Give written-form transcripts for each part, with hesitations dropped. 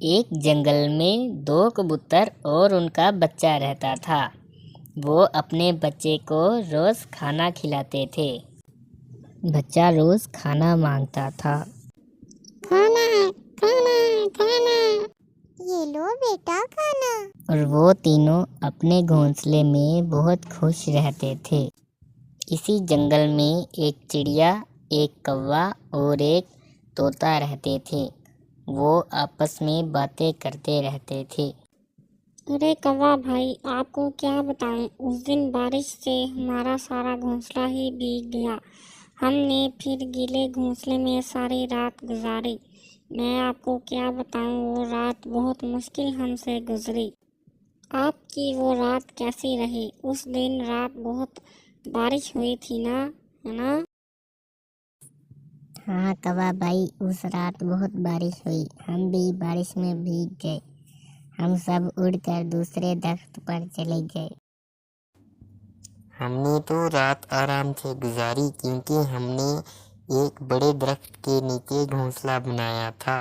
ایک جنگل میں دو کبوتر اور ان کا بچہ رہتا تھا۔ وہ اپنے بچے کو روز کھانا کھلاتے تھے۔ بچہ روز کھانا مانگتا تھا۔ کھانا کھانا کھانا، یہ لو بیٹا کھانا۔ اور وہ تینوں اپنے گھونسلے میں بہت خوش رہتے تھے۔ اسی جنگل میں ایک چڑیا، ایک کوا اور ایک طوطا رہتے تھے۔ وہ آپس میں باتیں کرتے رہتے تھے۔ ارے کوا بھائی، آپ کو کیا بتائیں، اس دن بارش سے ہمارا سارا گھونسلہ ہی بھیگ گیا۔ ہم نے پھر گیلے گھونسلے میں ساری رات گزاری۔ میں آپ کو کیا بتاؤں، وہ رات بہت مشکل ہم سے گزری۔ آپ کی وہ رات کیسی رہی؟ اس دن رات بہت بارش ہوئی تھی نا، ہے نا؟ ہاں کوا بھائی، اس رات بہت بارش ہوئی، ہم بھی بارش میں بھیگ گئے۔ ہم سب اڑ کر دوسرے درخت پر چلے گئے۔ ہم نے تو رات آرام سے گزاری کیونکہ ہم نے ایک بڑے درخت کے نیچے گھونسلہ بنایا تھا۔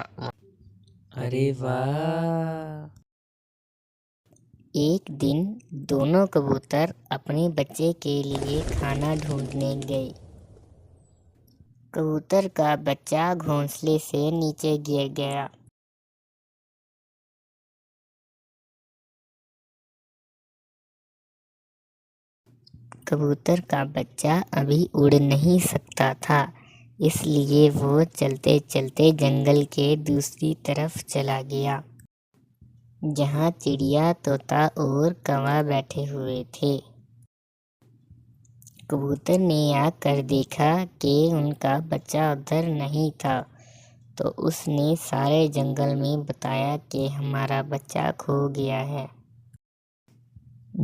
ارے واہ! ایک دن دونوں کبوتر اپنے بچے کے لیے کھانا ڈھونڈنے گئے۔ کبوتر کا بچہ گھونسلے سے نیچے گر گیا۔ کبوتر کا بچہ ابھی اڑ نہیں سکتا تھا، اس لیے وہ چلتے چلتے جنگل کے دوسری طرف چلا گیا، جہاں چڑیا، طوطا اور کوا بیٹھے ہوئے تھے۔ کبوتر نے آ کر دیکھا کہ ان کا بچہ ادھر نہیں تھا، تو اس نے سارے جنگل میں بتایا کہ ہمارا بچہ کھو گیا ہے۔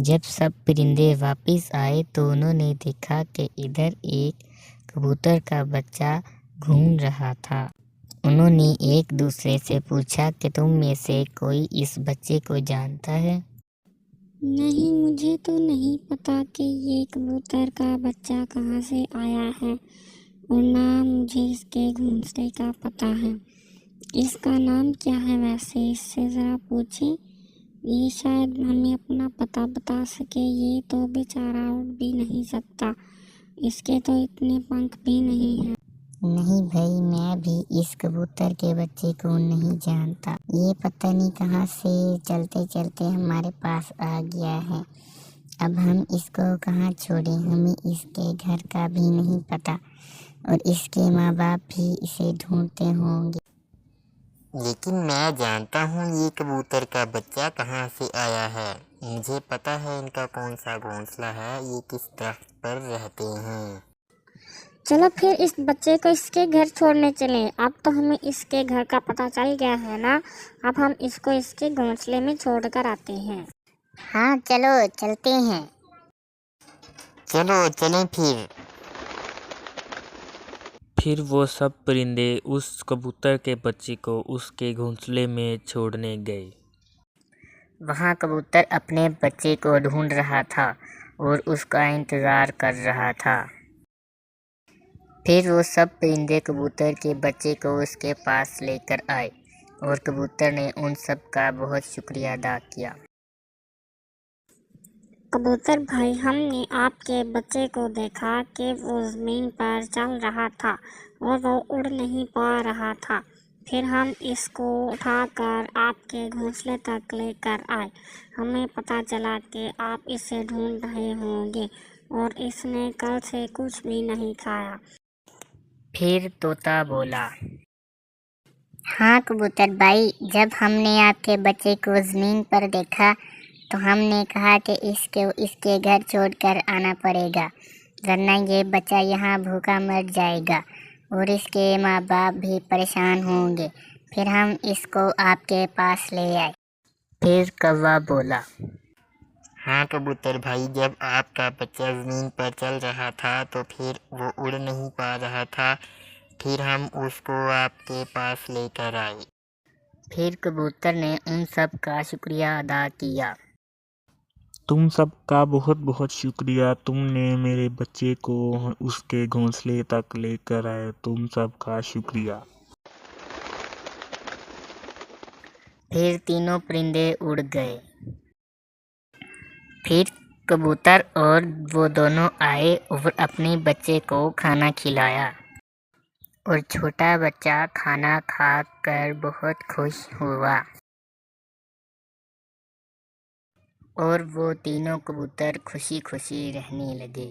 جب سب پرندے واپس آئے تو انہوں نے دیکھا کہ ادھر ایک کبوتر کا بچہ گھوم رہا تھا۔ انہوں نے ایک دوسرے سے پوچھا کہ تم میں سے کوئی اس بچے کو جانتا ہے؟ نہیں، مجھے تو نہیں پتا کہ یہ کبوتر کا بچہ کہاں سے آیا ہے، اور نہ مجھے اس کے گھونسلے کا پتہ ہے۔ اس کا نام کیا ہے ویسے؟ اس سے ذرا پوچھیں، یہ شاید ہمیں اپنا پتہ بتا سکے۔ یہ تو بیچارہ اڑ بھی نہیں سکتا، اس کے تو اتنے پنکھ بھی نہیں ہیں۔ نہیں بھائی، میں بھی اس کبوتر کے بچے کو نہیں جانتا، یہ پتہ نہیں کہاں سے چلتے چلتے ہمارے پاس آ گیا ہے۔ اب ہم اس کو کہاں چھوڑیں، ہمیں اس کے گھر کا بھی نہیں پتا، اور اس کے ماں باپ بھی اسے ڈھونڈتے ہوں گے۔ لیکن میں جانتا ہوں یہ کبوتر کا بچہ کہاں سے آیا ہے۔ مجھے پتا ہے ان کا کون سا گھونسلہ ہے، یہ کس درخت پر رہتے ہیں۔ چلو پھر اس بچے کو اس کے گھر چھوڑنے چلیں۔ اب تو ہمیں اس کے گھر کا پتہ چل گیا ہے نا، اب ہم اس کو اس کے گھونسلے میں چھوڑ کر آتے ہیں۔ ہاں چلو چلتے ہیں۔ چلو چلیں پھر۔ پھر وہ سب پرندے اس کبوتر کے بچے کو اس کے گھونسلے میں چھوڑنے گئے۔ وہاں کبوتر اپنے بچے کو ڈھونڈ رہا تھا اور اس کا انتظار کر رہا تھا۔ پھر وہ سب پرندے کبوتر کے بچے کو اس کے پاس لے کر آئے، اور کبوتر نے ان سب کا بہت شکریہ ادا کیا۔ کبوتر بھائی، ہم نے آپ کے بچے کو دیکھا کہ وہ زمین پر چل رہا تھا اور وہ اڑ نہیں پا رہا تھا۔ پھر ہم اس کو اٹھا کر آپ کے گھونسلے تک لے کر آئے۔ ہمیں پتہ چلا کہ آپ اسے ڈھونڈ رہے ہوں گے اور اس نے کل سے کچھ بھی نہیں کھایا۔ پھر طوطا بولا، ہاں کبوتر بھائی، جب ہم نے آپ کے بچے کو زمین پر دیکھا تو ہم نے کہا کہ اس کے گھر چھوڑ کر آنا پڑے گا، ورنہ یہ بچہ یہاں بھوکا مر جائے گا اور اس کے ماں باپ بھی پریشان ہوں گے۔ پھر ہم اس کو آپ کے پاس لے آئے۔ پھر کوا بولا، ہاں کبوتر بھائی، جب آپ کا بچہ زمین پر چل رہا تھا تو پھر وہ اڑ نہیں پا رہا تھا، پھر ہم اس کو آپ کے پاس لے کر آئے۔ پھر کبوتر نے ان سب کا شکریہ ادا کیا۔ تم سب کا بہت بہت شکریہ، تم نے میرے بچے کو اس کے گھونسلے تک لے کر آئے، تم سب کا شکریہ۔ پھر تینوں پرندے اڑ گئے۔ پھر کبوتر اور وہ دونوں آئے اور اپنے بچے کو کھانا کھلایا، اور چھوٹا بچہ کھانا کھا کر بہت خوش ہوا، اور وہ تینوں کبوتر خوشی خوشی رہنے لگے۔